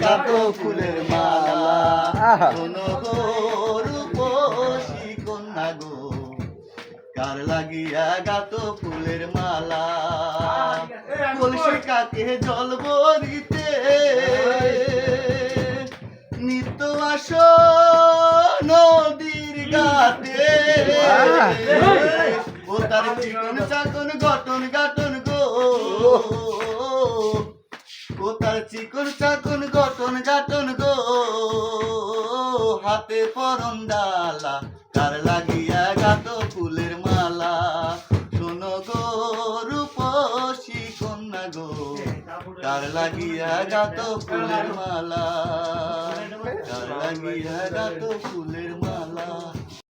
গাত ফুলের মালা শোনো গো রূপসী কন্যা গো কার লাগিয়া গাত ফুলের মালা কলসি কাকে জল ভরিতে নিত্য আসো নদীর ঘাটে ও তার চিকন চাকন গঠন গাটন গো ও তার চিকন চাকন গঠন গাটন গো হাতে পরন ডালা কার লাগিয়া গাত ফুলের মালা শোনো গো রূপসী কন্যা গো কার লাগিয়া গাত ফুলের মালা কার লাগিয়া গাত ফুলের মালা।